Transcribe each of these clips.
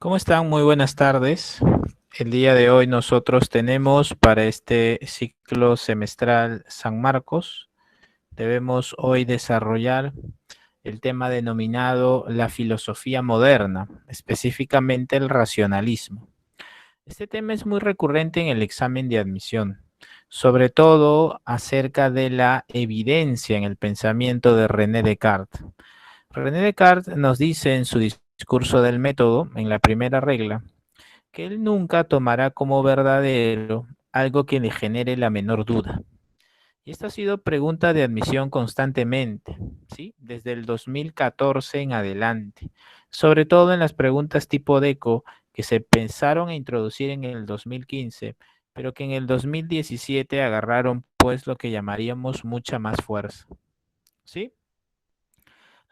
¿Cómo están? Muy buenas tardes. El día de hoy nosotros tenemos para este ciclo semestral San Marcos, debemos hoy desarrollar el tema denominado la filosofía moderna, específicamente el racionalismo. Este tema es muy recurrente en el examen de admisión, sobre todo acerca de la evidencia en el pensamiento de René Descartes. René Descartes nos dice en su discurso del método, en la primera regla, que él nunca tomará como verdadero algo que le genere la menor duda. Y esta ha sido pregunta de admisión constantemente, ¿sí? Desde el 2014 en adelante, sobre todo en las preguntas tipo DECO que se pensaron a introducir en el 2015, pero que en el 2017 agarraron pues lo que llamaríamos mucha más fuerza, ¿sí?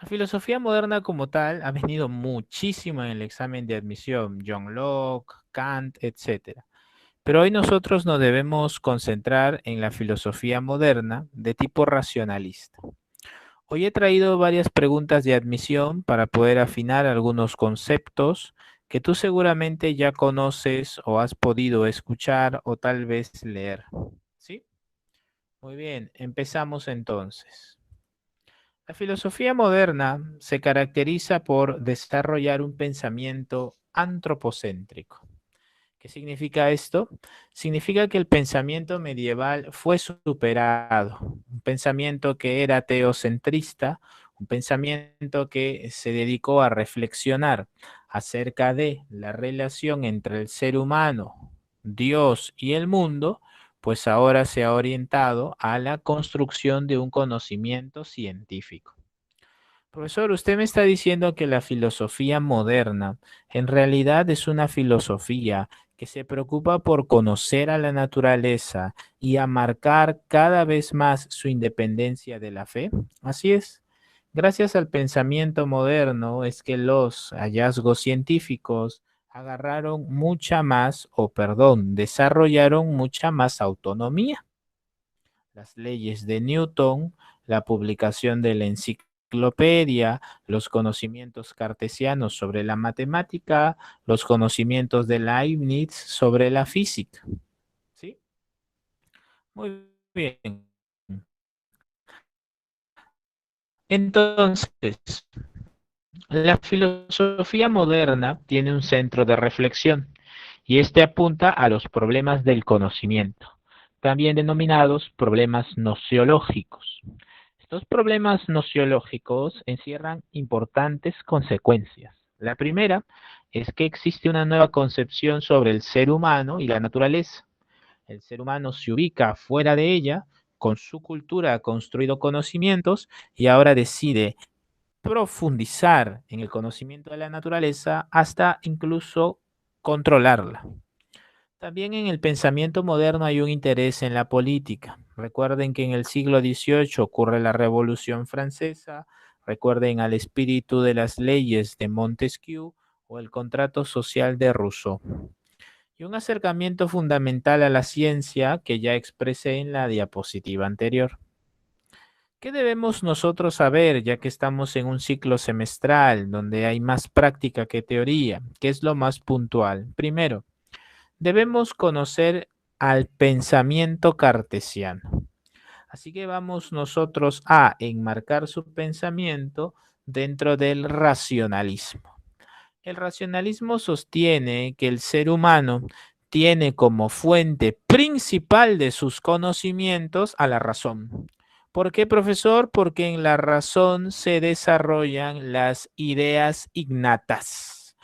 La filosofía moderna como tal ha venido muchísimo en el examen de admisión, John Locke, Kant, etcétera. Pero hoy nosotros nos debemos concentrar en la filosofía moderna de tipo racionalista. Hoy he traído varias preguntas de admisión para poder afinar algunos conceptos que tú seguramente ya conoces o has podido escuchar o tal vez leer. ¿Sí? Muy bien, empezamos entonces. La filosofía moderna se caracteriza por desarrollar un pensamiento antropocéntrico. ¿Qué significa esto? Significa que el pensamiento medieval fue superado, un pensamiento que era teocentrista, un pensamiento que se dedicó a reflexionar acerca de la relación entre el ser humano, Dios y el mundo, pues ahora se ha orientado a la construcción de un conocimiento científico. Profesor, usted me está diciendo que la filosofía moderna en realidad es una filosofía que se preocupa por conocer a la naturaleza y a marcar cada vez más su independencia de la fe. Así es. Gracias al pensamiento moderno es que los hallazgos científicos agarraron mucha más, o perdón, desarrollaron mucha más autonomía. Las leyes de Newton, la publicación de la enciclopedia, los conocimientos cartesianos sobre la matemática, los conocimientos de Leibniz sobre la física. ¿Sí? Muy bien. Entonces, la filosofía moderna tiene un centro de reflexión y este apunta a los problemas del conocimiento, también denominados problemas nociológicos. Estos problemas nociológicos encierran importantes consecuencias. La primera es que existe una nueva concepción sobre el ser humano y la naturaleza. El ser humano se ubica fuera de ella, con su cultura ha construido conocimientos y ahora decide profundizar en el conocimiento de la naturaleza hasta incluso controlarla. También en el pensamiento moderno hay un interés en la política. Recuerden que en el siglo XVIII ocurre la Revolución Francesa, recuerden al espíritu de las leyes de Montesquieu o el contrato social de Rousseau. Y un acercamiento fundamental a la ciencia que ya expresé en la diapositiva anterior. ¿Qué debemos nosotros saber ya que estamos en un ciclo semestral donde hay más práctica que teoría? ¿Qué es lo más puntual? Primero, debemos conocer al pensamiento cartesiano. Así que vamos nosotros a enmarcar su pensamiento dentro del racionalismo. El racionalismo sostiene que el ser humano tiene como fuente principal de sus conocimientos a la razón. ¿Por qué, profesor? Porque en la razón se desarrollan las ideas innatas.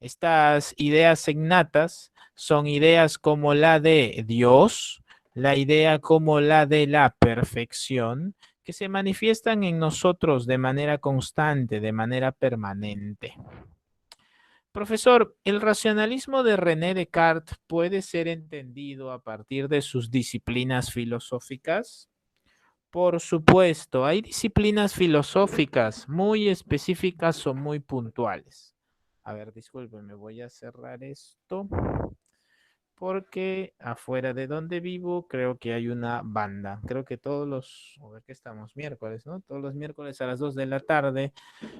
Estas ideas innatas son ideas como la de Dios, la idea como la de la perfección, que se manifiestan en nosotros de manera constante, de manera permanente. Profesor, ¿el racionalismo de René Descartes puede ser entendido a partir de sus disciplinas filosóficas? Por supuesto, hay disciplinas filosóficas muy específicas o muy puntuales. A ver, discúlpenme, voy a cerrar esto. porque afuera de donde vivo creo que hay una banda. Creo que todos los, a ver qué estamos, miércoles, ¿no? Todos los miércoles a las 2 de la tarde,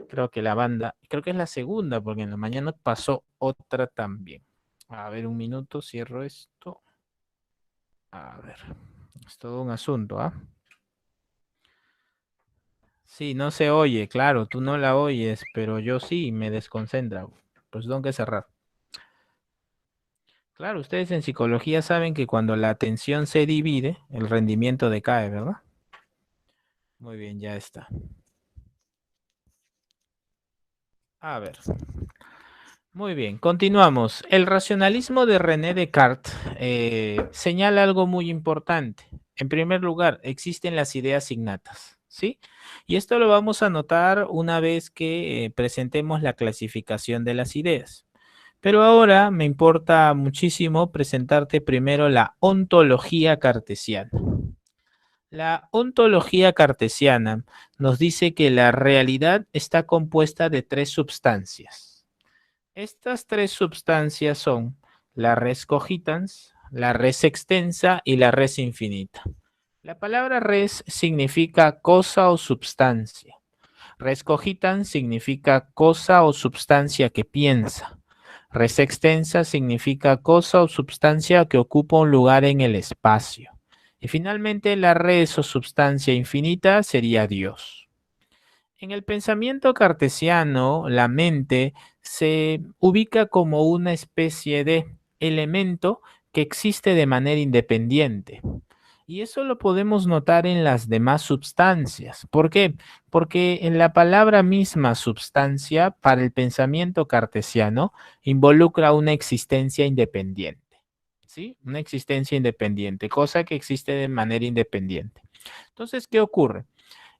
creo que la banda, creo que es la segunda, porque en la mañana pasó otra también. A ver, un minuto, cierro esto. A ver, es todo un asunto, ¿ah? Sí, no se oye, claro, tú no la oyes, pero yo sí, me desconcentra. Pues tengo que cerrar. Claro, ustedes en psicología saben que cuando la atención se divide, el rendimiento decae, ¿verdad? Muy bien, ya está. A ver. Muy bien, continuamos. El racionalismo de René Descartes señala algo muy importante. En primer lugar, existen las ideas innatas, ¿sí? Y esto lo vamos a notar una vez que presentemos la clasificación de las ideas. Pero ahora me importa muchísimo presentarte primero la ontología cartesiana. La ontología cartesiana nos dice que la realidad está compuesta de tres substancias. Estas tres substancias son la res cogitans, la res extensa y la res infinita. La palabra res significa cosa o substancia. Res cogitans significa cosa o substancia que piensa. Res extensa significa cosa o substancia que ocupa un lugar en el espacio. Y finalmente la res o substancia infinita sería Dios. En el pensamiento cartesiano, la mente se ubica como una especie de elemento que existe de manera independiente. Y eso lo podemos notar en las demás substancias. ¿Por qué? Porque en la palabra misma substancia, para el pensamiento cartesiano, involucra una existencia independiente. ¿Sí? Una existencia independiente, cosa que existe de manera independiente. Entonces, ¿qué ocurre?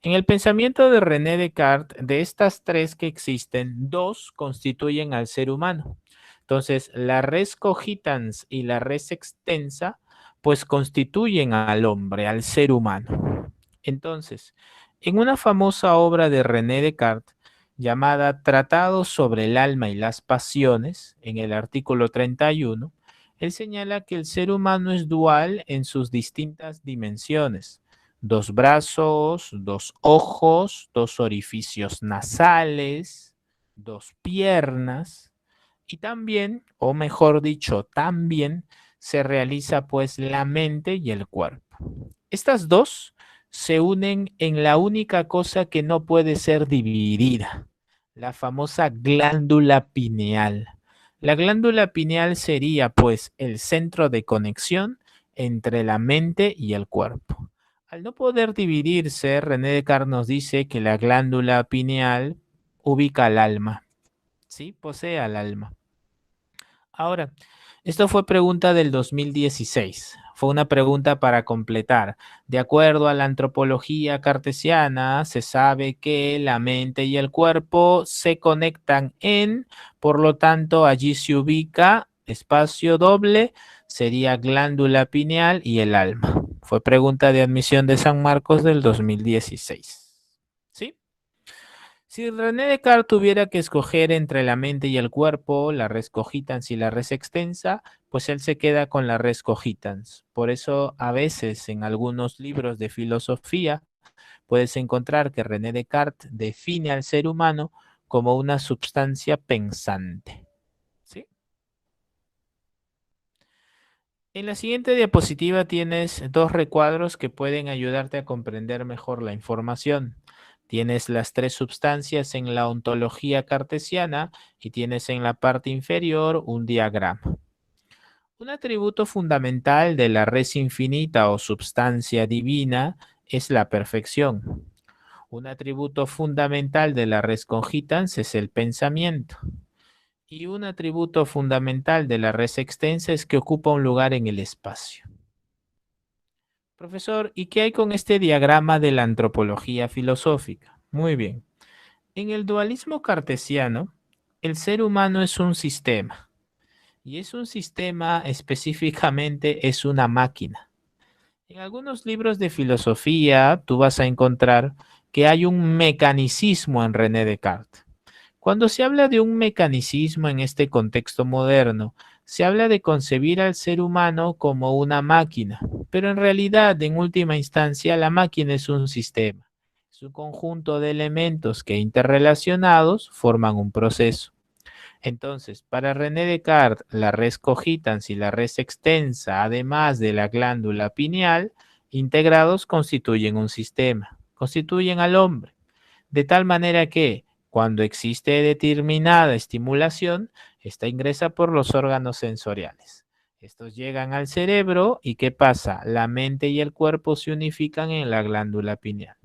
En el pensamiento de René Descartes, de estas tres que existen, dos constituyen al ser humano. Entonces, la res cogitans y la res extensa, pues constituyen al hombre, al ser humano. Entonces, en una famosa obra de René Descartes, llamada Tratado sobre el alma y las pasiones, en el artículo 31, él señala que el ser humano es dual en sus distintas dimensiones: dos brazos, dos ojos, dos orificios nasales, dos piernas y también, o mejor dicho, también se realiza pues la mente y el cuerpo. Estas dos se unen en la única cosa que no puede ser dividida, la famosa glándula pineal. La glándula pineal sería pues el centro de conexión entre la mente y el cuerpo. Al no poder dividirse, René Descartes nos dice que la glándula pineal ubica al alma, ¿sí? Posee al alma. Ahora, esto fue pregunta del 2016. Fue una pregunta para completar. De acuerdo a la antropología cartesiana, se sabe que la mente y el cuerpo se conectan por lo tanto, allí se ubica espacio doble, sería glándula pineal y el alma. Fue pregunta de admisión de San Marcos del 2016. ¿Sí? Si René Descartes tuviera que escoger entre la mente y el cuerpo, la res cogitans y la res extensa, pues él se queda con la res cogitans. Por eso a veces en algunos libros de filosofía puedes encontrar que René Descartes define al ser humano como una substancia pensante. ¿Sí? En la siguiente diapositiva tienes dos recuadros que pueden ayudarte a comprender mejor la información. Tienes las tres substancias en la ontología cartesiana y tienes en la parte inferior un diagrama. Un atributo fundamental de la res infinita o substancia divina es la perfección. Un atributo fundamental de la res cogitans es el pensamiento. Y un atributo fundamental de la res extensa es que ocupa un lugar en el espacio. Profesor, ¿y qué hay con este diagrama de la antropología filosófica? Muy bien. En el dualismo cartesiano, el ser humano es un sistema. Y es un sistema específicamente, es una máquina. En algunos libros de filosofía tú vas a encontrar que hay un mecanicismo en René Descartes. Cuando se habla de un mecanicismo en este contexto moderno, se habla de concebir al ser humano como una máquina, pero en realidad, en última instancia, la máquina es un sistema. Es un conjunto de elementos que interrelacionados forman un proceso. Entonces, para René Descartes, la res cogitans y la res extensa, además de la glándula pineal, integrados constituyen un sistema, constituyen al hombre, de tal manera que cuando existe determinada estimulación, esta ingresa por los órganos sensoriales. Estos llegan al cerebro y ¿qué pasa? La mente y el cuerpo se unifican en la glándula pineal.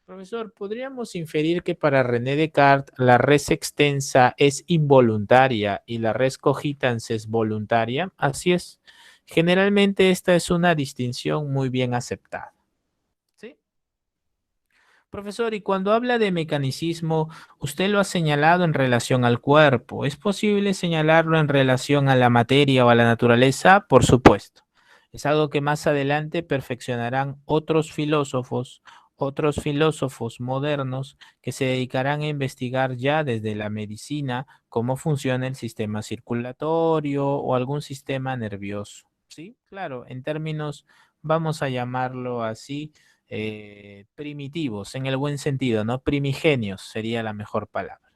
Profesor, ¿podríamos inferir que para René Descartes la res extensa es involuntaria y la res cogitans es voluntaria? Así es. Generalmente esta es una distinción muy bien aceptada. ¿Sí? Profesor, y cuando habla de mecanicismo, usted lo ha señalado en relación al cuerpo. ¿Es posible señalarlo en relación a la materia o a la naturaleza? Por supuesto. Es algo que más adelante perfeccionarán otros filósofos modernos que se dedicarán a investigar ya desde la medicina cómo funciona el sistema circulatorio o algún sistema nervioso. Sí, claro, en términos, vamos a llamarlo así, primitivos, en el buen sentido, ¿no? Primigenios sería la mejor palabra.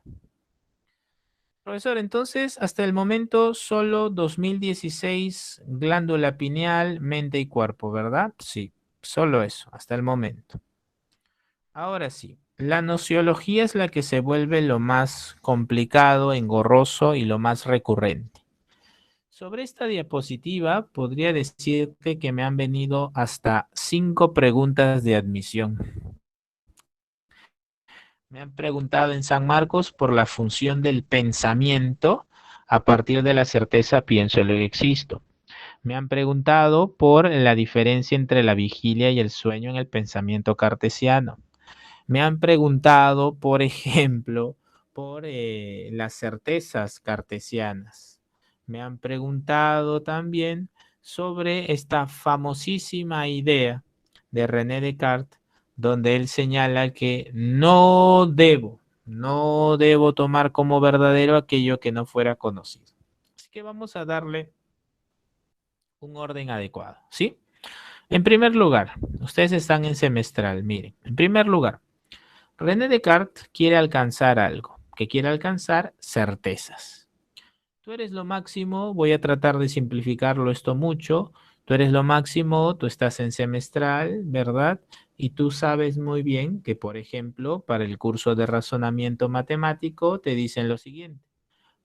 Profesor, entonces, hasta el momento, solo 2016, glándula pineal, mente y cuerpo, ¿verdad? Sí, solo eso, hasta el momento. Ahora sí, la nociología es la que se vuelve lo más complicado, engorroso y lo más recurrente. Sobre esta diapositiva, podría decirte que me han venido hasta 5 preguntas de admisión. Me han preguntado en San Marcos por la función del pensamiento. A partir de la certeza pienso en lo que existo. Me han preguntado por la diferencia entre la vigilia y el sueño en el pensamiento cartesiano. Me han preguntado, por ejemplo, por las certezas cartesianas. Me han preguntado también sobre esta famosísima idea de René Descartes, donde él señala que no debo tomar como verdadero aquello que no fuera conocido. Así que vamos a darle un orden adecuado, ¿sí? En primer lugar, ustedes están en semestral, miren, en primer lugar, René Descartes quiere alcanzar algo, que quiere alcanzar certezas. Tú eres lo máximo, voy a tratar de simplificarlo esto mucho. Tú eres lo máximo, tú estás en semestral, ¿verdad? Y tú sabes muy bien que, por ejemplo, para el curso de razonamiento matemático te dicen lo siguiente.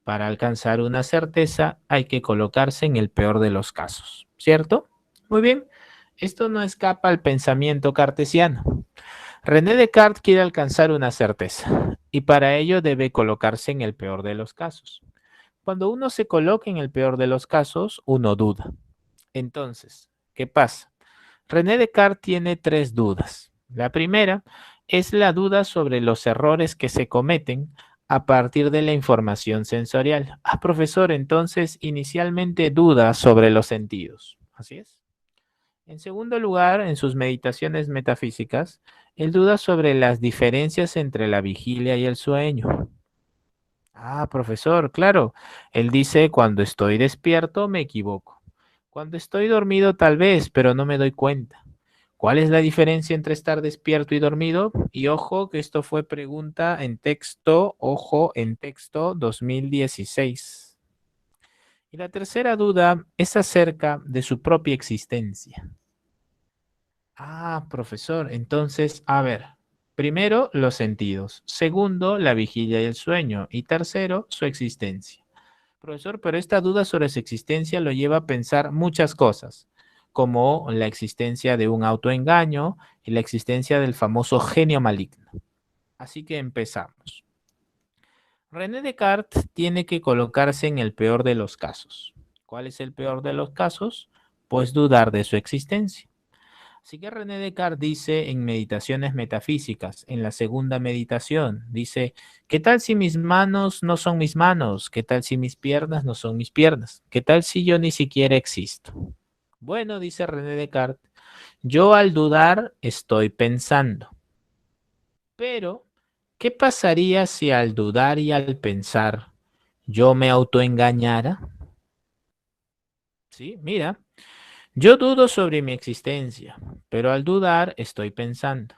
Para alcanzar una certeza hay que colocarse en el peor de los casos, ¿cierto? Muy bien. Esto no escapa al pensamiento cartesiano. René Descartes quiere alcanzar una certeza y para ello debe colocarse en el peor de los casos. Cuando uno se coloca en el peor de los casos, uno duda. Entonces, ¿qué pasa? René Descartes tiene 3 dudas. La primera es la duda sobre los errores que se cometen a partir de la información sensorial. Ah, profesor, entonces inicialmente duda sobre los sentidos. Así es. En segundo lugar, en sus meditaciones metafísicas, él duda sobre las diferencias entre la vigilia y el sueño. Ah, profesor, claro. Él dice, cuando estoy despierto me equivoco. Cuando estoy dormido tal vez, pero no me doy cuenta. ¿Cuál es la diferencia entre estar despierto y dormido? Y ojo que esto fue pregunta en texto, ojo, en texto 2016. Y la tercera duda es acerca de su propia existencia. Ah, profesor, entonces, a ver, primero los sentidos, segundo la vigilia y el sueño y tercero su existencia. Profesor, pero esta duda sobre su existencia lo lleva a pensar muchas cosas, como la existencia de un autoengaño y la existencia del famoso genio maligno. Así que empezamos. René Descartes tiene que colocarse en el peor de los casos. ¿Cuál es el peor de los casos? Pues dudar de su existencia. Así que René Descartes dice en Meditaciones Metafísicas, en la segunda meditación, dice, ¿qué tal si mis manos no son mis manos? ¿Qué tal si mis piernas no son mis piernas? ¿Qué tal si yo ni siquiera existo? Bueno, dice René Descartes, yo al dudar estoy pensando. Pero, ¿qué pasaría si al dudar y al pensar yo me autoengañara? ¿Sí? Mira, yo dudo sobre mi existencia, pero al dudar estoy pensando.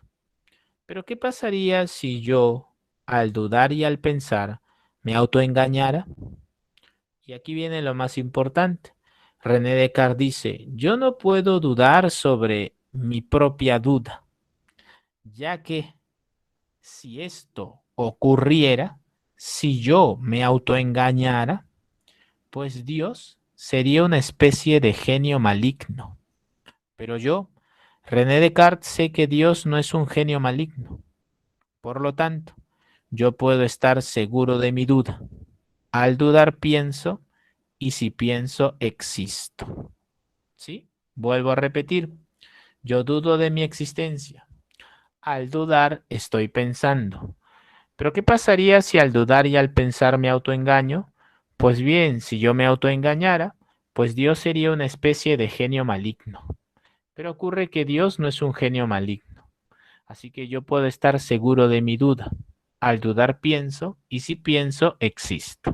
Pero ¿qué pasaría si yo, al dudar y al pensar, me autoengañara? Y aquí viene lo más importante. René Descartes dice, yo no puedo dudar sobre mi propia duda, ya que si esto ocurriera, si yo me autoengañara, pues Dios sería una especie de genio maligno. Pero yo, René Descartes, sé que Dios no es un genio maligno. Por lo tanto, yo puedo estar seguro de mi duda. Al dudar pienso y si pienso existo. ¿Sí? Vuelvo a repetir, yo dudo de mi existencia. Al dudar estoy pensando. Pero ¿qué pasaría si al dudar y al pensar me autoengaño? Pues bien, si yo me autoengañara, pues Dios sería una especie de genio maligno. Pero ocurre que Dios no es un genio maligno. Así que yo puedo estar seguro de mi duda. Al dudar pienso y si pienso existo.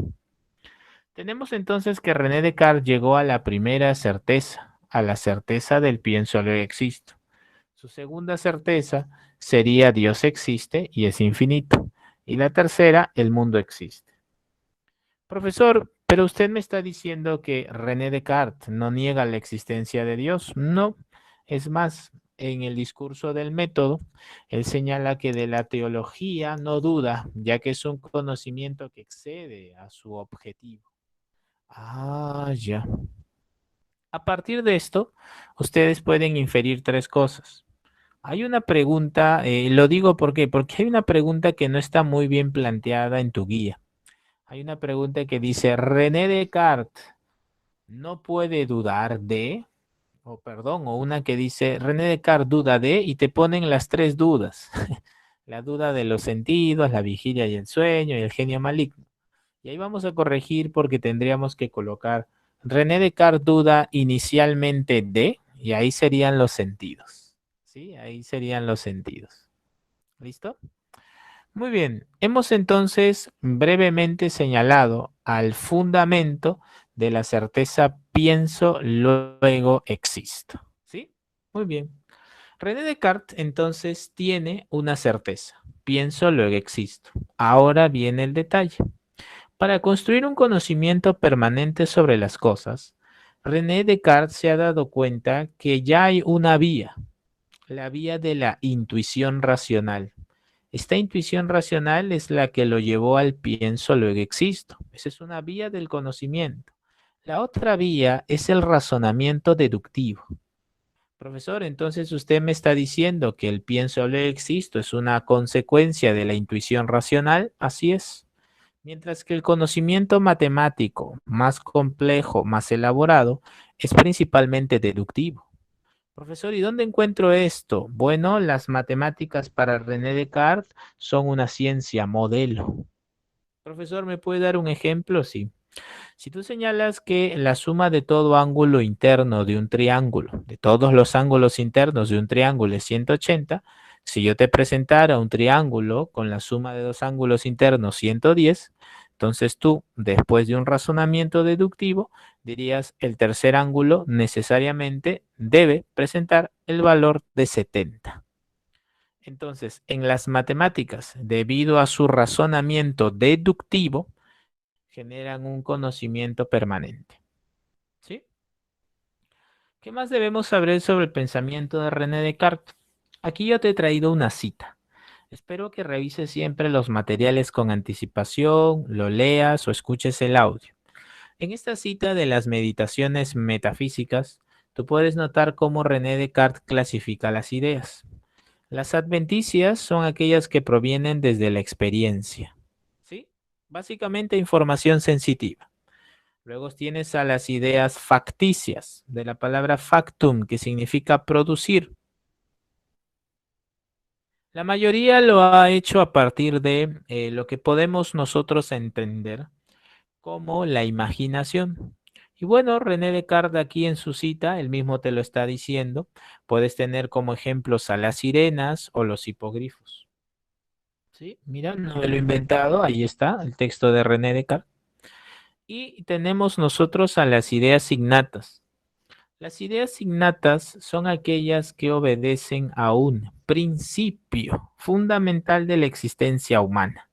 Tenemos entonces que René Descartes llegó a la primera certeza, a la certeza del pienso luego existo. Su segunda certeza sería Dios existe y es infinito. Y la tercera, el mundo existe. Profesor, pero usted me está diciendo que René Descartes no niega la existencia de Dios. No, es más, en el discurso del método, él señala que de la teología no duda, ya que es un conocimiento que excede a su objetivo. Ah, ya. A partir de esto, ustedes pueden inferir tres cosas. Hay una pregunta, lo digo porque hay una pregunta que no está muy bien planteada en tu guía. Hay una pregunta que dice, René Descartes no puede dudar de, o perdón, o una que dice, René Descartes duda de, y te ponen las tres dudas. La duda de los sentidos, la vigilia y el sueño, y el genio maligno. Y ahí vamos a corregir porque tendríamos que colocar René Descartes duda inicialmente de, y ahí serían los sentidos. ¿Sí? Ahí serían los sentidos. ¿Listo? Muy bien. Hemos entonces brevemente señalado al fundamento de la certeza pienso, luego existo. ¿Sí? Muy bien. René Descartes entonces tiene una certeza. Pienso, luego existo. Ahora viene el detalle. Para construir un conocimiento permanente sobre las cosas, René Descartes se ha dado cuenta que ya hay una vía, la vía de la intuición racional. Esta intuición racional es la que lo llevó al pienso, luego existo. Esa es una vía del conocimiento. La otra vía es el razonamiento deductivo. Profesor, entonces usted me está diciendo que el pienso, luego existo es una consecuencia de la intuición racional. Así es. Mientras que el conocimiento matemático más complejo, más elaborado, es principalmente deductivo. Profesor, ¿y dónde encuentro esto? Bueno, las matemáticas para René Descartes son una ciencia modelo. Profesor, ¿me puede dar un ejemplo? Sí. Si tú señalas que la suma de todo ángulo interno de un triángulo, de todos los ángulos internos de un triángulo es 180, si yo te presentara un triángulo con la suma de dos ángulos internos 110, entonces tú, después de un razonamiento deductivo, dirías el tercer ángulo necesariamente debe presentar el valor de 70. Entonces, en las matemáticas, debido a su razonamiento deductivo, generan un conocimiento permanente. ¿Sí? ¿Qué más debemos saber sobre el pensamiento de René Descartes? Aquí yo te he traído una cita. Espero que revises siempre los materiales con anticipación, lo leas o escuches el audio. En esta cita de las meditaciones metafísicas, tú puedes notar cómo René Descartes clasifica las ideas. Las adventicias son aquellas que provienen desde la experiencia. ¿Sí? Básicamente información sensitiva. Luego tienes a las ideas facticias, de la palabra factum, que significa producir. La mayoría lo ha hecho a partir de lo que podemos nosotros entender como la imaginación. Y bueno, René Descartes aquí en su cita, él mismo te lo está diciendo, puedes tener como ejemplos a las sirenas o los hipogrifos. ¿Sí? Mira, no me lo he inventado, ahí está el texto de René Descartes. Y tenemos nosotros a las ideas innatas. Las ideas innatas son aquellas que obedecen a un principio fundamental de la existencia humana,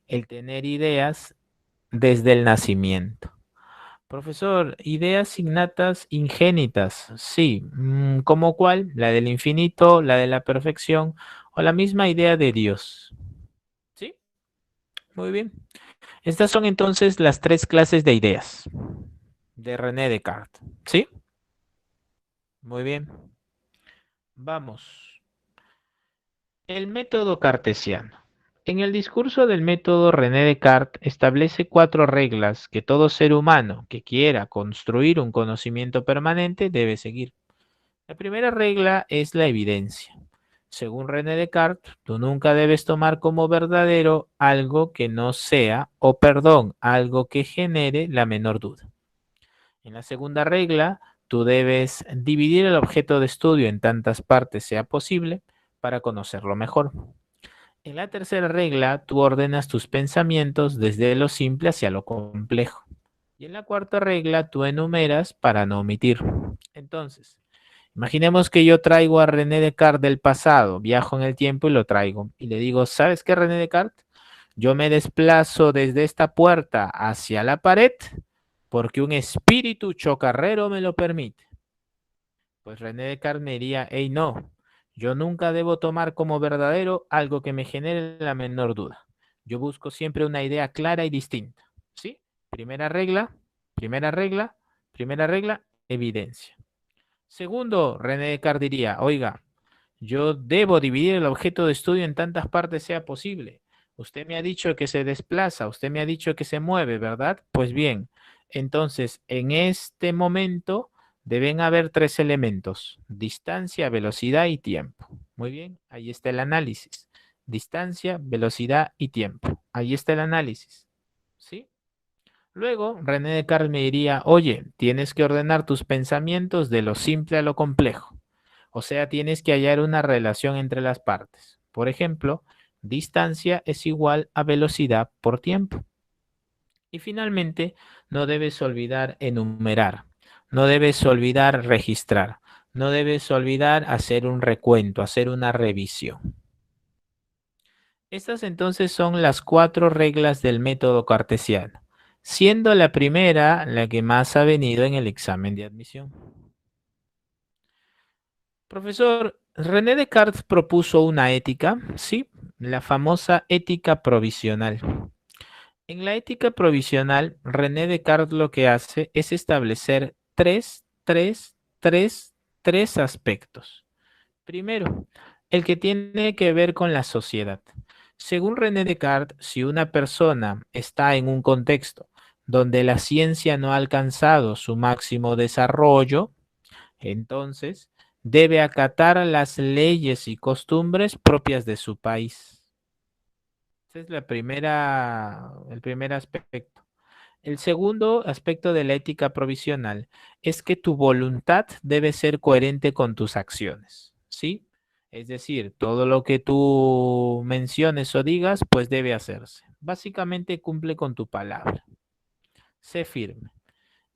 el tener ideas desde el nacimiento. Profesor, ideas innatas ingénitas, sí. ¿Cómo cuál? ¿La del infinito, la de la perfección o la misma idea de Dios? Sí, muy bien. Estas son entonces las tres clases de ideas de René Descartes. ¿Sí? Muy bien. Vamos. El método cartesiano. En el discurso del método, René Descartes establece cuatro reglas que todo ser humano que quiera construir un conocimiento permanente debe seguir. La primera regla es la evidencia. Según René Descartes, tú nunca debes tomar como verdadero algo que no sea, o perdón, algo que genere la menor duda. En la segunda regla, tú debes dividir el objeto de estudio en tantas partes sea posible para conocerlo mejor. En la tercera regla, tú ordenas tus pensamientos desde lo simple hacia lo complejo. Y en la cuarta regla, tú enumeras para no omitir. Entonces, imaginemos que yo traigo a René Descartes del pasado, viajo en el tiempo y lo traigo. Y le digo, ¿sabes qué, René Descartes? Yo me desplazo desde esta puerta hacia la pared porque un espíritu chocarrero me lo permite. Pues René Descartes me diría, hey, no, yo nunca debo tomar como verdadero algo que me genere la menor duda. Yo busco siempre una idea clara y distinta. ¿Sí? Primera regla, primera regla, primera regla, evidencia. Segundo, René Descartes diría, oiga, yo debo dividir el objeto de estudio en tantas partes sea posible. Usted me ha dicho que se desplaza, usted me ha dicho que se mueve, ¿verdad? Pues bien, entonces en este momento deben haber tres elementos: distancia, velocidad y tiempo. Muy bien, ahí está el análisis. Distancia, velocidad y tiempo. Ahí está el análisis. ¿Sí? Luego, René Descartes me diría, oye, tienes que ordenar tus pensamientos de lo simple a lo complejo. O sea, tienes que hallar una relación entre las partes. Por ejemplo, distancia es igual a velocidad por tiempo. Y finalmente, no debes olvidar enumerar, no debes olvidar registrar, no debes olvidar hacer un recuento, hacer una revisión. Estas entonces son las cuatro reglas del método cartesiano, siendo la primera la que más ha venido en el examen de admisión. Profesor, René Descartes propuso una ética, sí, la famosa ética provisional. En la ética provisional, René Descartes lo que hace es establecer tres aspectos. Primero, el que tiene que ver con la sociedad. Según René Descartes, si una persona está en un contexto donde la ciencia no ha alcanzado su máximo desarrollo, entonces debe acatar las leyes y costumbres propias de su país. Ese es el primer aspecto. El segundo aspecto de la ética provisional es que tu voluntad debe ser coherente con tus acciones, ¿sí? Es decir, todo lo que tú menciones o digas, pues debe hacerse. Básicamente cumple con tu palabra. Sé firme.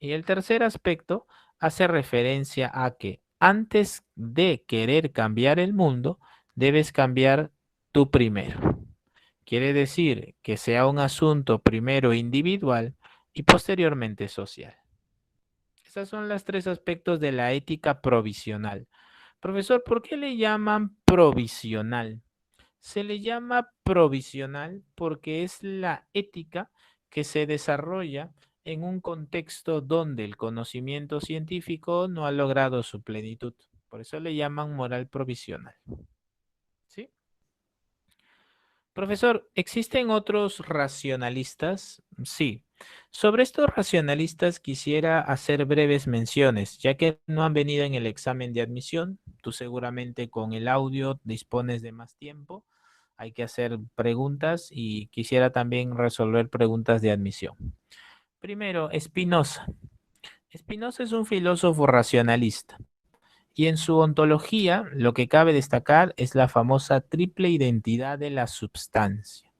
Y el tercer aspecto hace referencia a que antes de querer cambiar el mundo, debes cambiar tú primero. Quiere decir que sea un asunto primero individual y posteriormente social. Esos son los tres aspectos de la ética provisional. Profesor, ¿por qué le llaman provisional? Se le llama provisional porque es la ética que se desarrolla en un contexto donde el conocimiento científico no ha logrado su plenitud. Por eso le llaman moral provisional. ¿Sí? Profesor, ¿existen otros racionalistas? Sí. Sobre estos racionalistas quisiera hacer breves menciones, ya que no han venido en el examen de admisión. Tú seguramente con el audio dispones de más tiempo. Hay que hacer preguntas y quisiera también resolver preguntas de admisión. Primero, Spinoza. Spinoza es un filósofo racionalista. Y en su ontología, lo que cabe destacar es la famosa triple identidad de la substancia.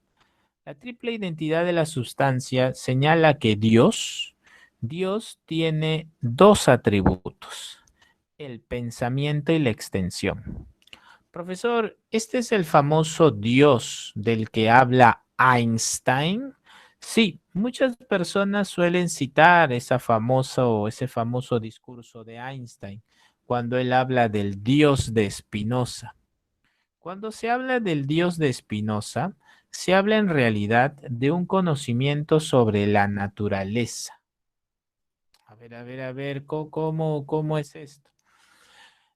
La triple identidad de la sustancia señala que Dios tiene dos atributos. el pensamiento y la extensión. Profesor, ¿este es el famoso Dios del que habla Einstein? Sí, muchas personas suelen citar ese famoso discurso de Einstein cuando él habla del Dios de Spinoza. Cuando se habla del Dios de Spinoza, se habla en realidad de un conocimiento sobre la naturaleza. A ver, ¿cómo es esto?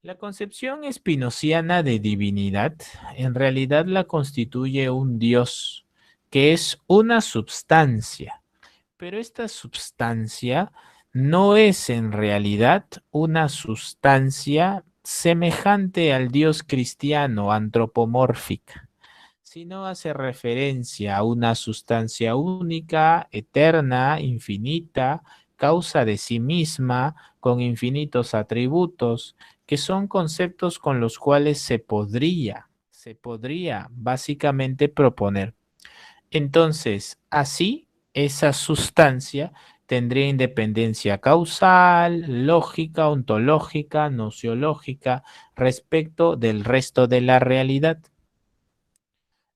La concepción espinociana de divinidad en realidad la constituye un Dios, que es una substancia, pero esta substancia no es en realidad una sustancia semejante al Dios cristiano antropomórfica, sino hace referencia a una sustancia única, eterna, infinita, causa de sí misma, con infinitos atributos, que son conceptos con los cuales se podría básicamente proponer. Entonces, así, esa sustancia tendría independencia causal, lógica, ontológica, nociológica respecto del resto de la realidad.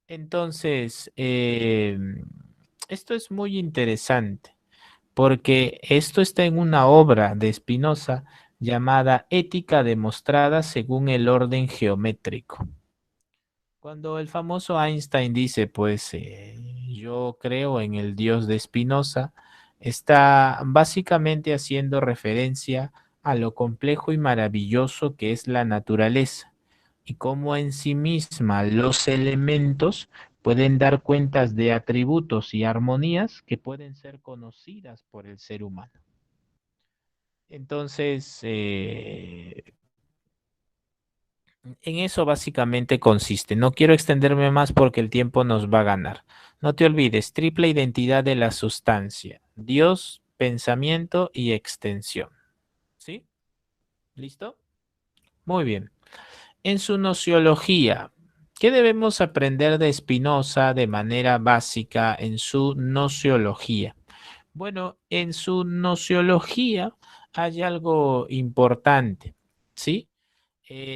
Entonces, esto es muy interesante porque esto está en una obra de Spinoza llamada Ética demostrada según el orden geométrico. Cuando el famoso Einstein dice, pues, yo creo en el Dios de Spinoza, está básicamente haciendo referencia a lo complejo y maravilloso que es la naturaleza y cómo en sí misma los elementos pueden dar cuentas de atributos y armonías que pueden ser conocidas por el ser humano. Entonces, en eso básicamente consiste. No quiero extenderme más porque el tiempo nos va a ganar. No te olvides, triple identidad de la sustancia. Dios, pensamiento y extensión. ¿Sí? ¿Listo? Muy bien. En su nociología, ¿qué debemos aprender de Spinoza de manera básica en su nociología? Bueno, en su nociología hay algo importante, ¿sí?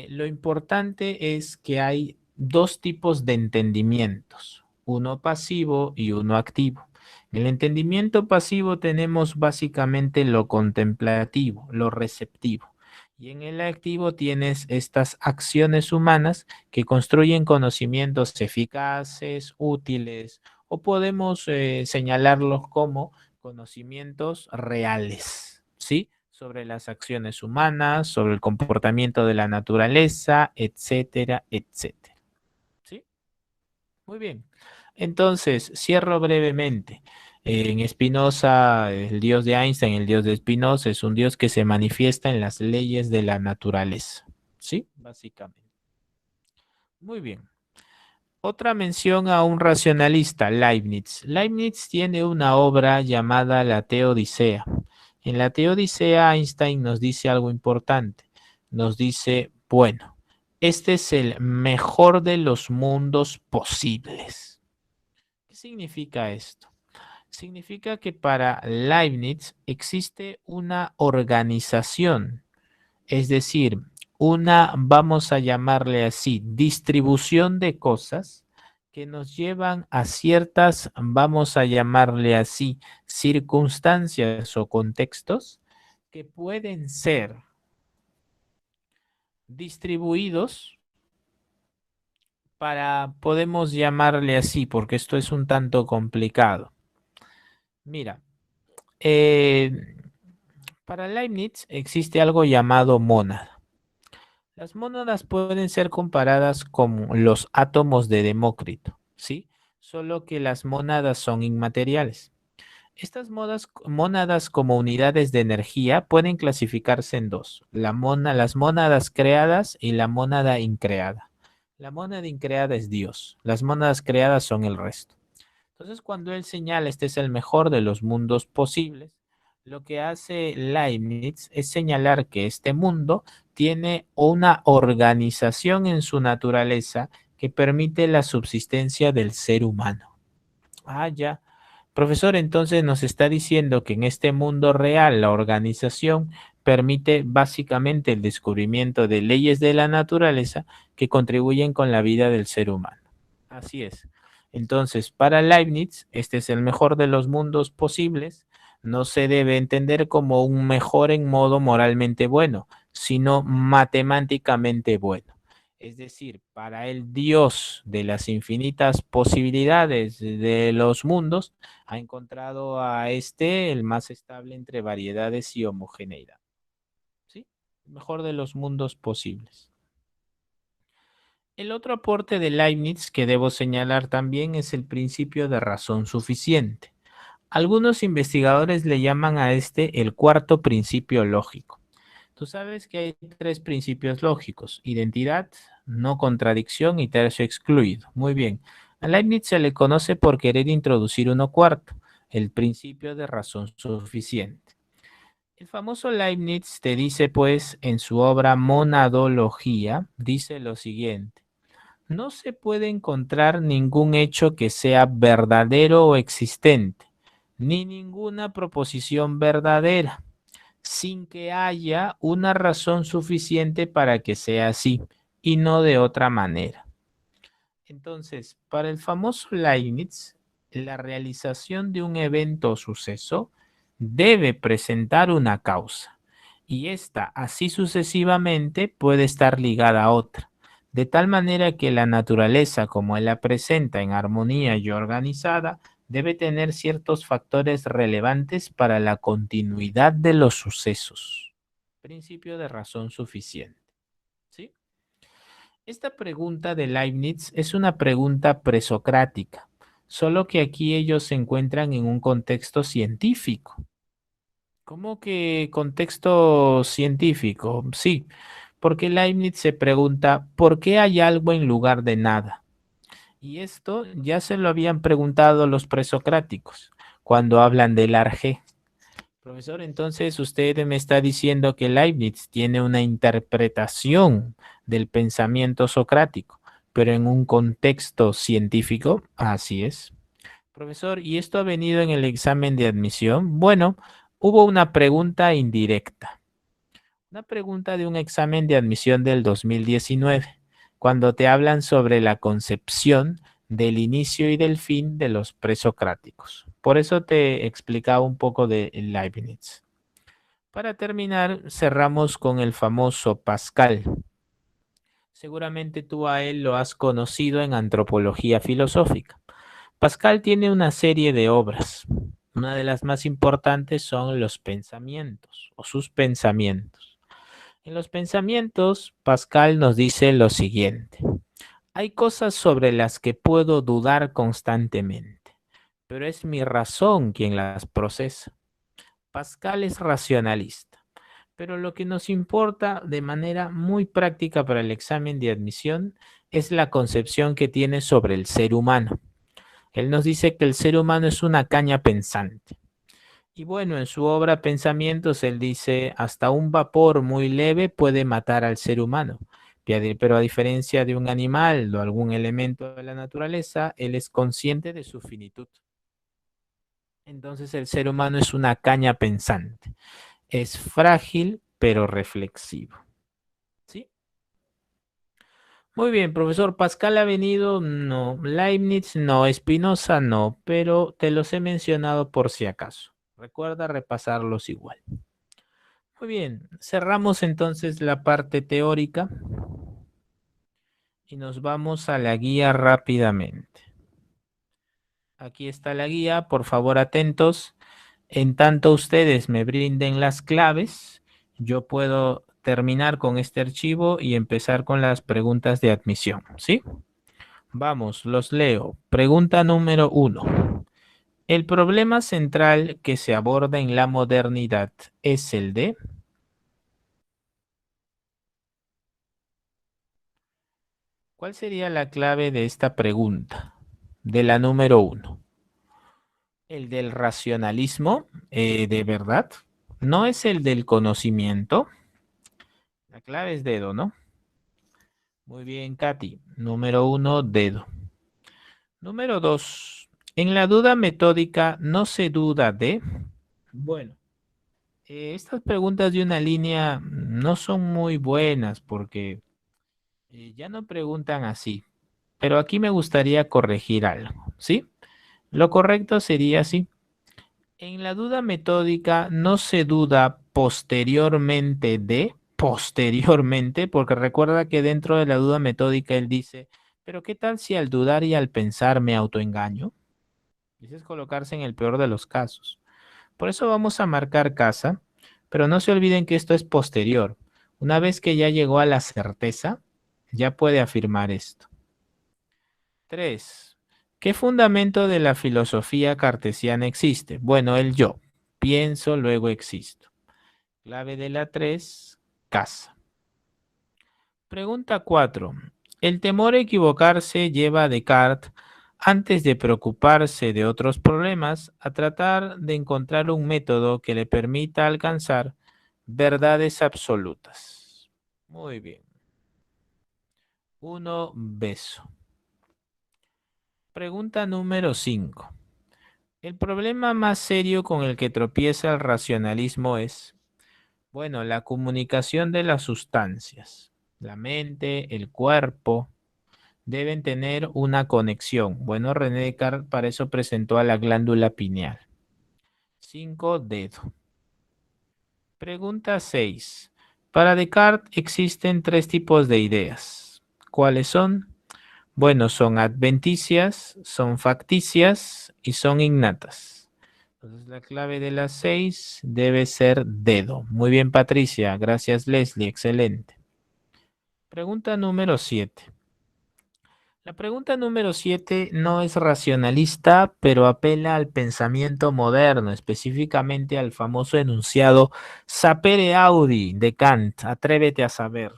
Lo importante es que hay dos tipos de entendimientos, uno pasivo y uno activo. En el entendimiento pasivo tenemos básicamente lo contemplativo, lo receptivo. Y en el activo tienes estas acciones humanas que construyen conocimientos eficaces, útiles, o podemos señalarlos como conocimientos reales, ¿sí? Sobre las acciones humanas, sobre el comportamiento de la naturaleza, etcétera, etcétera. ¿Sí? Muy bien. Entonces, cierro brevemente. En Spinoza, el dios de Einstein, el dios de Spinoza, es un dios que se manifiesta en las leyes de la naturaleza. ¿Sí? Básicamente. Muy bien. Otra mención a un racionalista, Leibniz. Leibniz tiene una obra llamada La Teodicea. En la Teodicea, Einstein nos dice algo importante. Nos dice, bueno, este es el mejor de los mundos posibles. ¿Qué significa esto? Significa que para Leibniz existe una organización, es decir, una, vamos a llamarle así, distribución de cosas que nos llevan a ciertas, vamos a llamarle así, circunstancias o contextos que pueden ser distribuidos para, podemos llamarle así, porque esto es un tanto complicado. Mira, eh, para Leibniz existe algo llamado mónada. Las mónadas pueden ser comparadas con los átomos de Demócrito, ¿sí? Solo que las mónadas son inmateriales. Estas mónadas como unidades de energía pueden clasificarse en dos, las mónadas creadas y la mónada increada. La mónada increada es Dios, las mónadas creadas son el resto. Entonces, cuando él señala este es el mejor de los mundos posibles, lo que hace Leibniz es señalar que este mundo tiene una organización en su naturaleza que permite la subsistencia del ser humano. Ah, ya. Profesor, entonces nos está diciendo que en este mundo real la organización permite básicamente el descubrimiento de leyes de la naturaleza que contribuyen con la vida del ser humano. Así es. Entonces, para Leibniz, este es el mejor de los mundos posibles. No se debe entender como un mejor en modo moralmente bueno, sino matemáticamente bueno. Es decir, para el Dios de las infinitas posibilidades de los mundos, ha encontrado a este el más estable entre variedades y homogeneidad. ¿Sí? El mejor de los mundos posibles. El otro aporte de Leibniz que debo señalar también es el principio de razón suficiente. Algunos investigadores le llaman a este el cuarto principio lógico. Tú sabes que hay tres principios lógicos: identidad, no contradicción y tercio excluido. Muy bien. A Leibniz se le conoce por querer introducir uno cuarto, el principio de razón suficiente. El famoso Leibniz te dice, pues, en su obra Monadología, dice lo siguiente: no se puede encontrar ningún hecho que sea verdadero o existente, ni ninguna proposición verdadera, sin que haya una razón suficiente para que sea así, y no de otra manera. Entonces, para el famoso Leibniz, la realización de un evento o suceso debe presentar una causa, y esta, así sucesivamente, puede estar ligada a otra, de tal manera que la naturaleza, como él la presenta en armonía y organizada, debe tener ciertos factores relevantes para la continuidad de los sucesos. Principio de razón suficiente. ¿Sí? Esta pregunta de Leibniz es una pregunta presocrática, solo que aquí ellos se encuentran en un contexto científico. ¿Cómo que contexto científico? Sí, porque Leibniz se pregunta, ¿por qué hay algo en lugar de nada? Y esto ya se lo habían preguntado los presocráticos cuando hablan del arjé. Profesor, entonces usted me está diciendo que Leibniz tiene una interpretación del pensamiento socrático, pero en un contexto científico. Así es. Profesor, ¿y esto ha venido en el examen de admisión? Bueno, hubo una pregunta indirecta. Una pregunta de un examen de admisión del 2019, cuando te hablan sobre la concepción del inicio y del fin de los presocráticos. Por eso te explicaba un poco de Leibniz. Para terminar, cerramos con el famoso Pascal. Seguramente tú a él lo has conocido en antropología filosófica. Pascal tiene una serie de obras. Una de las más importantes son los pensamientos o sus pensamientos. En los pensamientos, Pascal nos dice lo siguiente: hay cosas sobre las que puedo dudar constantemente, pero es mi razón quien las procesa. Pascal es racionalista, pero lo que nos importa de manera muy práctica para el examen de admisión es la concepción que tiene sobre el ser humano. Él nos dice que el ser humano es una caña pensante. Y bueno, en su obra Pensamientos, él dice, hasta un vapor muy leve puede matar al ser humano, pero a diferencia de un animal o algún elemento de la naturaleza, él es consciente de su finitud. Entonces el ser humano es una caña pensante. Es frágil, pero reflexivo. ¿Sí? Muy bien, profesor. Pascal ha venido, no. Leibniz, no. Spinoza, no. Pero te los he mencionado por si acaso. Recuerda repasarlos igual. Muy bien, cerramos entonces la parte teórica y nos vamos a la guía rápidamente. Aquí está la guía, por favor atentos. En tanto ustedes me brinden las claves, yo puedo terminar con este archivo y empezar con las preguntas de admisión, ¿sí? Vamos, los leo. Pregunta número 1. ¿El problema central que se aborda en la modernidad es el de? ¿Cuál sería la clave de esta pregunta? De la número 1. ¿El del racionalismo, de verdad? ¿No es el del conocimiento? La clave es dedo, ¿no? Muy bien, Katy. Número 1, dedo. Número 2. En la duda metódica no se duda de... Bueno, estas preguntas de una línea no son muy buenas porque ya no preguntan así. Pero aquí me gustaría corregir algo, ¿sí? Lo correcto sería así. En la duda metódica no se duda posteriormente, porque recuerda que dentro de la duda metódica él dice, pero ¿qué tal si al dudar y al pensar me autoengaño? Ese es colocarse en el peor de los casos. Por eso vamos a marcar casa, pero no se olviden que esto es posterior. Una vez que ya llegó a la certeza, ya puede afirmar esto. 3. ¿Qué fundamento de la filosofía cartesiana existe? Bueno, el yo. Pienso, luego existo. Clave de la 3, casa. Pregunta 4. El temor a equivocarse lleva a Descartes, antes de preocuparse de otros problemas, a tratar de encontrar un método que le permita alcanzar verdades absolutas. Muy bien. Uno, beso. Pregunta número 5. El problema más serio con el que tropieza el racionalismo es, bueno, la comunicación de las sustancias. La mente, el cuerpo, deben tener una conexión. Bueno, René Descartes para eso presentó a la glándula pineal. 5, dedo. Pregunta 6. Para Descartes existen tres tipos de ideas. ¿Cuáles son? Bueno, son adventicias, son facticias y son innatas. Entonces la clave de las 6 debe ser dedo. Muy bien, Patricia. Gracias, Leslie. Excelente. Pregunta número 7. La pregunta número 7 no es racionalista, pero apela al pensamiento moderno, específicamente al famoso enunciado sapere audi de Kant, atrévete a saber.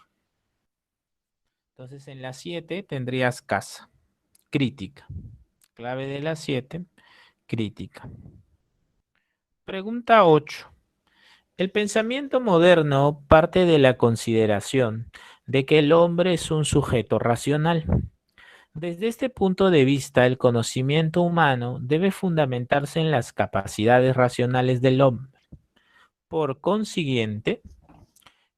Entonces en la 7 tendrías casa, crítica. Clave de la 7, crítica. Pregunta 8. El pensamiento moderno parte de la consideración de que el hombre es un sujeto racional. Desde este punto de vista, el conocimiento humano debe fundamentarse en las capacidades racionales del hombre. Por consiguiente,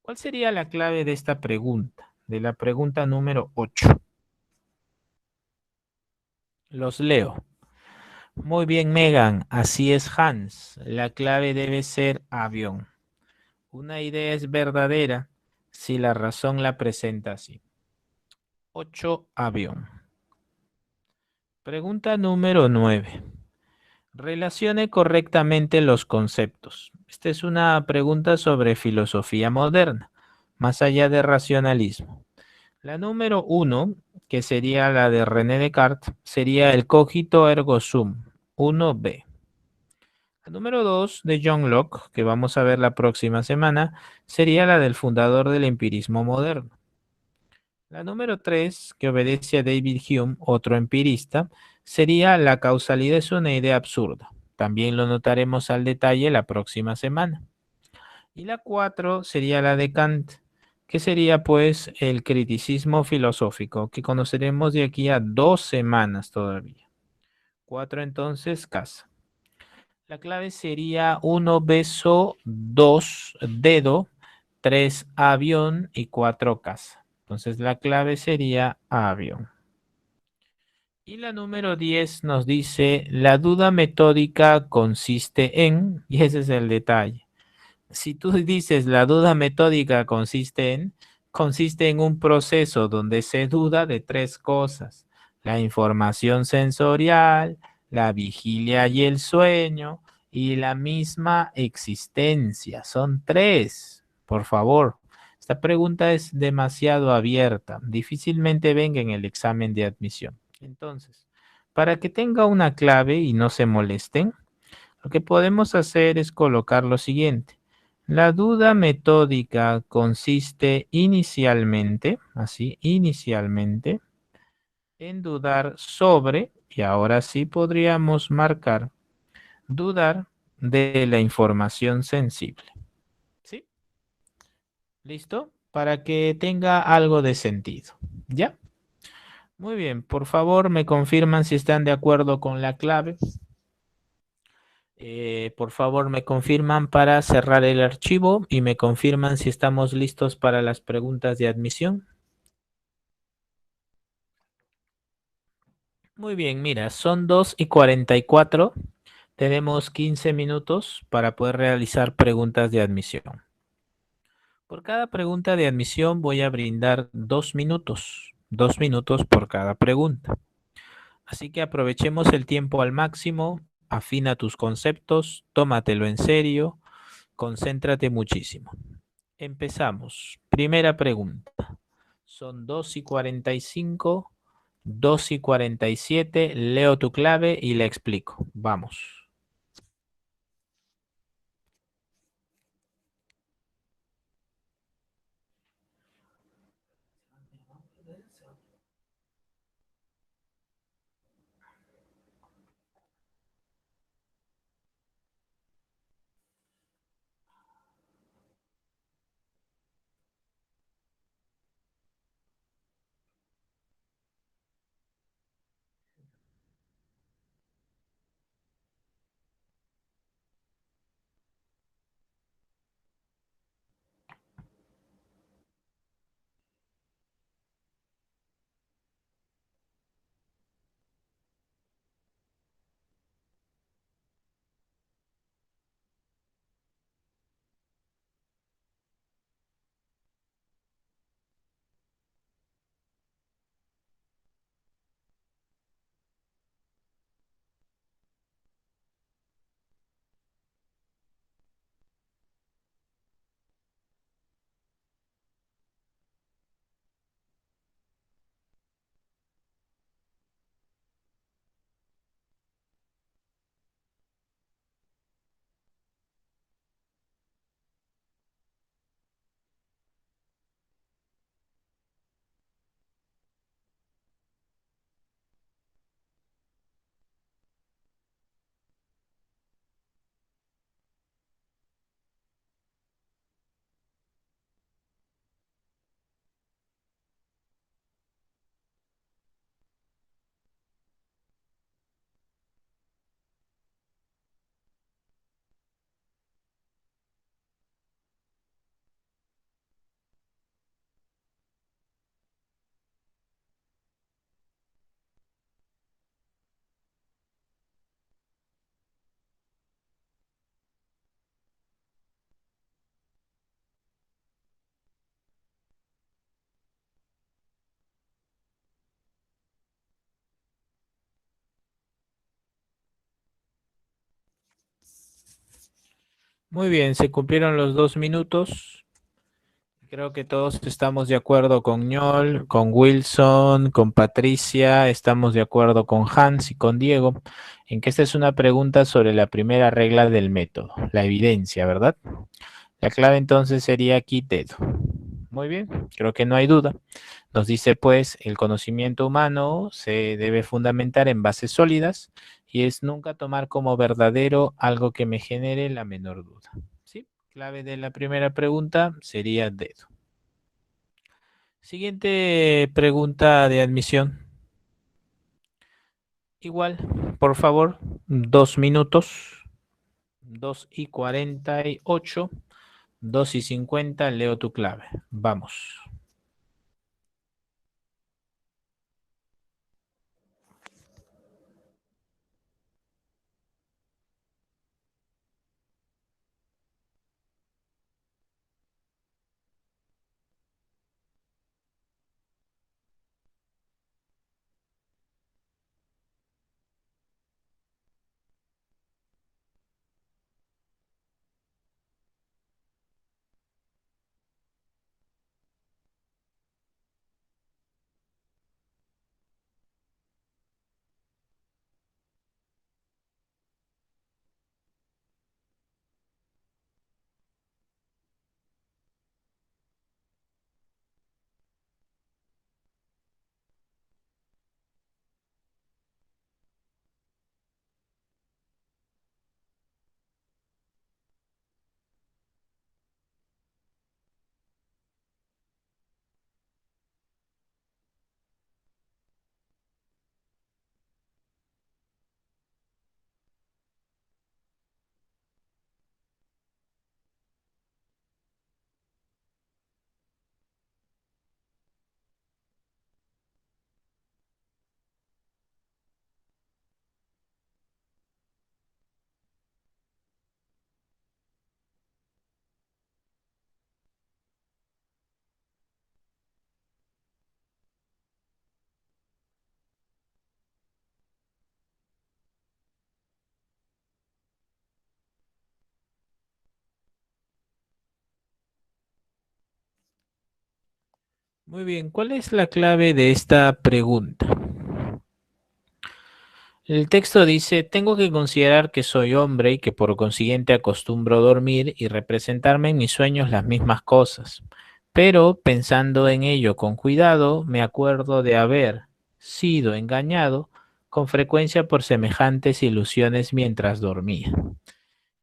¿cuál sería la clave de esta pregunta? De la pregunta número 8. Los leo. Muy bien, Megan. Así es, Hans. La clave debe ser avión. Una idea es verdadera si la razón la presenta así. 8, avión. Pregunta número 9. Relacione correctamente los conceptos. Esta es una pregunta sobre filosofía moderna, más allá de racionalismo. La número 1, que sería la de René Descartes, sería el cogito ergo sum, 1b. La número 2 de John Locke, que vamos a ver la próxima semana, sería la del fundador del empirismo moderno. La número 3, que obedece a David Hume, otro empirista, sería la causalidad es una idea absurda. También lo notaremos al detalle la próxima semana. Y la 4 sería la de Kant, que sería pues el criticismo filosófico, que conoceremos de aquí a 2 semanas todavía. 4 entonces, casa. La clave sería 1 beso, 2 dedo, 3 avión y 4 casa. Entonces la clave sería avión. Y la número 10 nos dice, la duda metódica consiste en, y ese es el detalle. Si tú dices la duda metódica consiste en un proceso donde se duda de tres cosas: la información sensorial, la vigilia y el sueño, y la misma existencia. Son tres, por favor. Esta pregunta es demasiado abierta, difícilmente venga en el examen de admisión. Entonces, para que tenga una clave y no se molesten, lo que podemos hacer es colocar lo siguiente. La duda metódica consiste inicialmente, así, inicialmente, en dudar sobre, y ahora sí podríamos marcar, dudar de la información sensible. ¿Sí? ¿Listo? Para que tenga algo de sentido. ¿Ya? Muy bien, por favor me confirman si están de acuerdo con la clave. Por favor me confirman para cerrar el archivo y me confirman si estamos listos para las preguntas de admisión. Muy bien, mira, son 2:44. Tenemos 15 minutos para poder realizar preguntas de admisión. Por cada pregunta de admisión voy a brindar 2 minutos. 2 minutos por cada pregunta. Así que aprovechemos el tiempo al máximo, afina tus conceptos, tómatelo en serio, concéntrate muchísimo. Empezamos. Primera pregunta. Son 2:45, 2:47. Leo tu clave y le explico. Vamos. Muy bien, se cumplieron los 2 minutos. Creo que todos estamos de acuerdo con Ñol, con Wilson, con Patricia, estamos de acuerdo con Hans y con Diego, en que esta es una pregunta sobre la primera regla del método, la evidencia, ¿verdad? La clave entonces sería aquí dedo. Muy bien, creo que no hay duda. Nos dice pues, el conocimiento humano se debe fundamentar en bases sólidas y es nunca tomar como verdadero algo que me genere la menor duda. ¿Sí? Clave de la primera pregunta sería dedo. Siguiente pregunta de admisión. Igual, por favor, 2 minutos. 2:48. 2:50. Leo tu clave. Vamos. Muy bien, ¿cuál es la clave de esta pregunta? El texto dice, tengo que considerar que soy hombre y que por consiguiente acostumbro dormir y representarme en mis sueños las mismas cosas. Pero pensando en ello con cuidado, me acuerdo de haber sido engañado con frecuencia por semejantes ilusiones mientras dormía.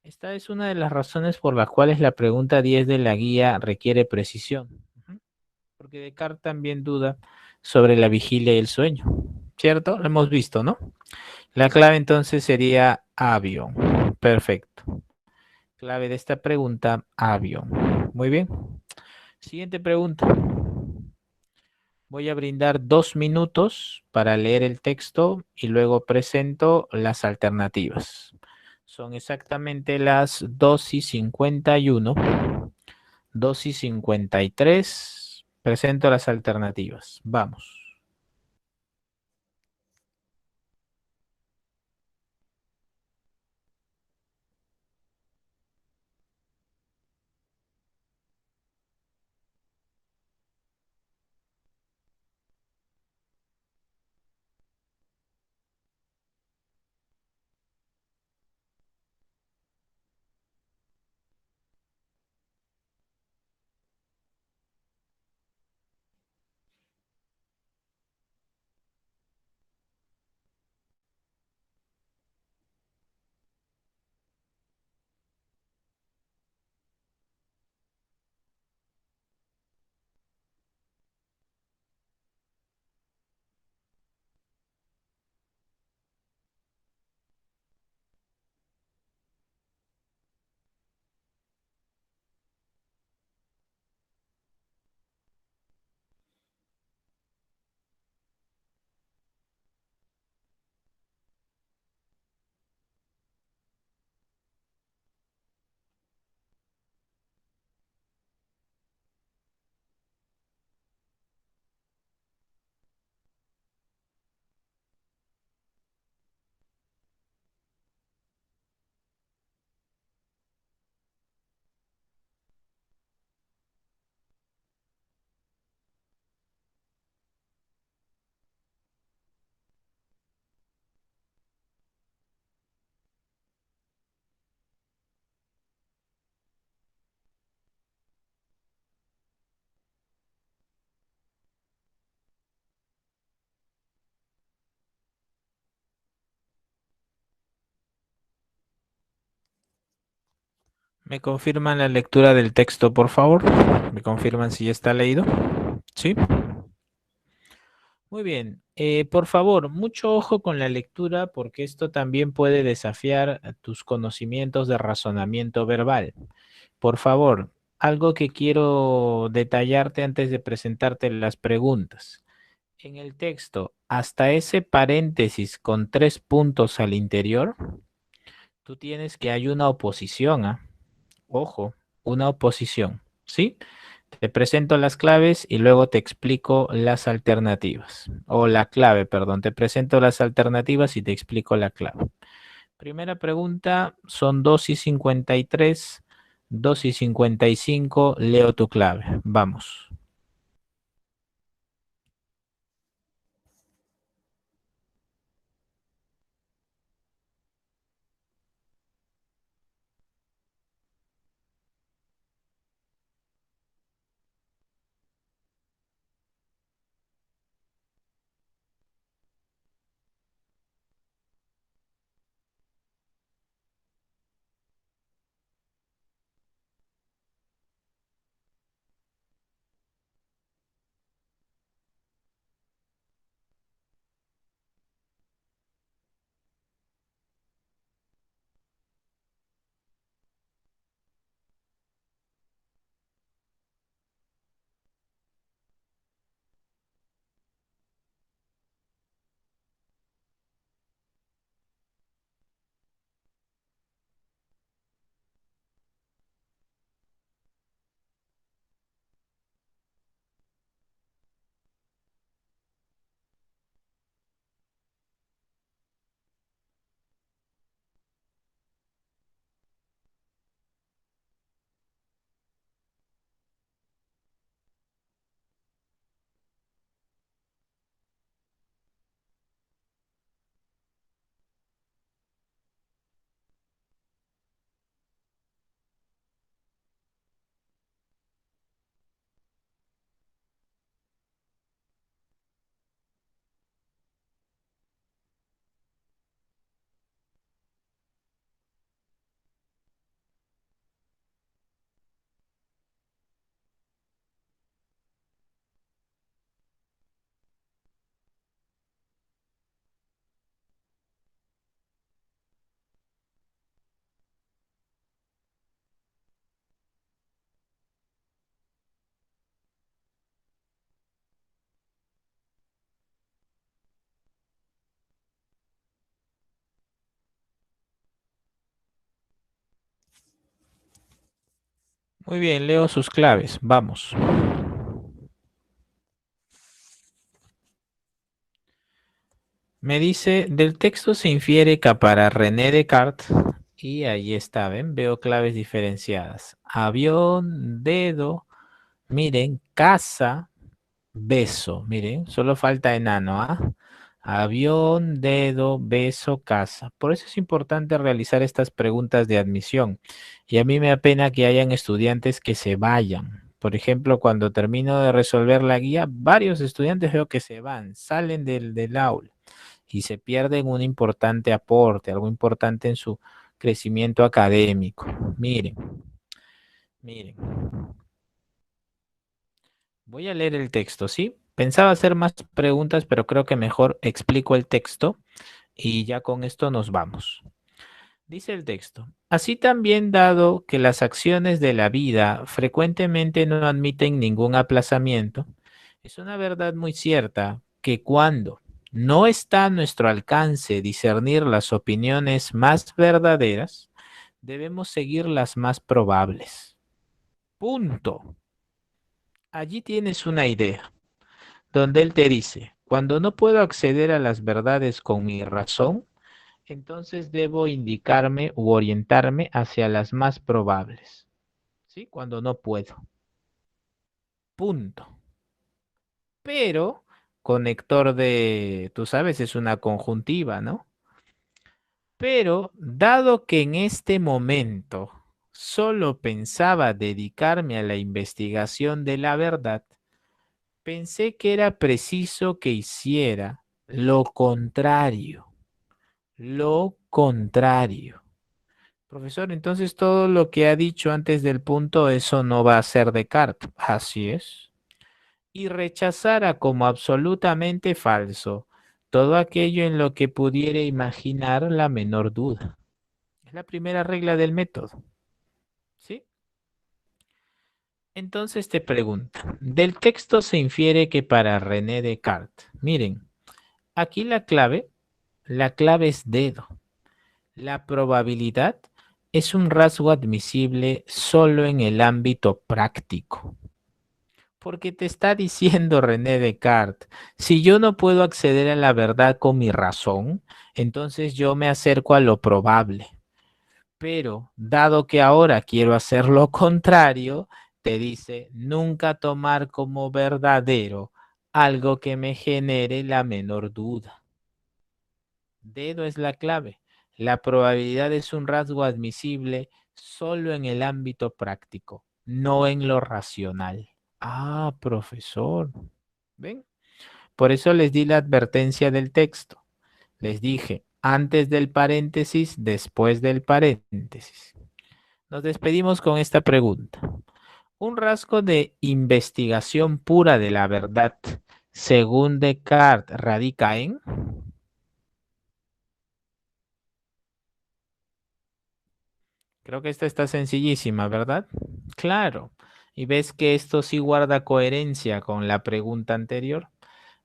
Esta es una de las razones por las cuales la pregunta 10 de la guía requiere precisión. Ujú. Porque Descartes también duda sobre la vigilia y el sueño. ¿Cierto? Lo hemos visto, ¿no? La clave entonces sería avión. Perfecto. Clave de esta pregunta, avión. Muy bien. Siguiente pregunta. Voy a brindar 2 minutos para leer el texto y luego presento las alternativas. Son exactamente las 2:51, 2:53. Presento las alternativas. Vamos. ¿Me confirman la lectura del texto, por favor? ¿Me confirman si ya está leído? Sí. Muy bien. Por favor, mucho ojo con la lectura porque esto también puede desafiar tus conocimientos de razonamiento verbal. Por favor, algo que quiero detallarte antes de presentarte las preguntas. En el texto, hasta ese paréntesis con 3 puntos al interior, tú tienes que hay una oposición, ¿ah? Ojo, una oposición, ¿sí? Te presento las claves y luego te explico las alternativas. O la clave, perdón. Te presento las alternativas y te explico la clave. Primera pregunta, son 2:53, 2:55. Leo tu clave. Vamos. Muy bien, leo sus claves. Vamos. Me dice, del texto se infiere que para René Descartes, y ahí está, ¿ven? Veo claves diferenciadas. Avión, dedo, miren, casa, beso, miren, solo falta enano, ¿ah? Avión, dedo, beso, casa. Por eso es importante realizar estas preguntas de admisión. Y a mí me apena que hayan estudiantes que se vayan. Por ejemplo, cuando termino de resolver la guía, varios estudiantes veo que se van, salen del aula y se pierden un importante aporte, algo importante en su crecimiento académico. Miren, miren. Voy a leer el texto, ¿sí? Pensaba hacer más preguntas, pero creo que mejor explico el texto y ya con esto nos vamos. Dice el texto, así también dado que las acciones de la vida frecuentemente no admiten ningún aplazamiento, es una verdad muy cierta que cuando no está a nuestro alcance discernir las opiniones más verdaderas, debemos seguir las más probables. Punto. Allí tienes una idea, donde él te dice, cuando no puedo acceder a las verdades con mi razón, entonces debo indicarme u orientarme hacia las más probables, ¿sí? Cuando no puedo. Punto. Pero, conector de, tú sabes, es una conjuntiva, ¿no? Pero, dado que en este momento solo pensaba dedicarme a la investigación de la verdad, pensé que era preciso que hiciera lo contrario, lo contrario. Profesor, entonces todo lo que ha dicho antes del punto, eso no va a ser Descartes. Así es. Y rechazara como absolutamente falso todo aquello en lo que pudiera imaginar la menor duda. Es la primera regla del método. ¿Sí? Entonces te pregunto, del texto se infiere que para René Descartes, miren, aquí la clave es dedo. La probabilidad es un rasgo admisible solo en el ámbito práctico. Porque te está diciendo René Descartes, si yo no puedo acceder a la verdad con mi razón, entonces yo me acerco a lo probable. Pero dado que ahora quiero hacer lo contrario, te dice nunca tomar como verdadero algo que me genere la menor duda. Dedo es la clave. La probabilidad es un rasgo admisible solo en el ámbito práctico, no en lo racional. Ah, profesor. ¿Ven? Por eso les di la advertencia del texto. Les dije antes del paréntesis, después del paréntesis. Nos despedimos con esta pregunta. Un rasgo de investigación pura de la verdad, según Descartes, radica en... Creo que esta está sencillísima, ¿verdad? Claro. Y ves que esto sí guarda coherencia con la pregunta anterior.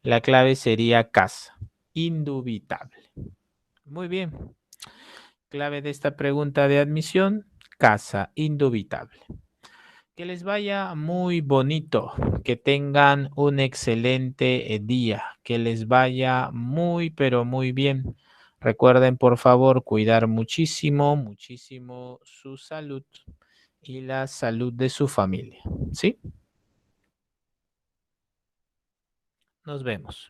La clave sería casa. Indubitable. Muy bien. Clave de esta pregunta de admisión, casa. Indubitable. Que les vaya muy bonito. Que tengan un excelente día. Que les vaya muy, pero muy bien. Recuerden, por favor, cuidar muchísimo, muchísimo su salud y la salud de su familia. ¿Sí? Nos vemos.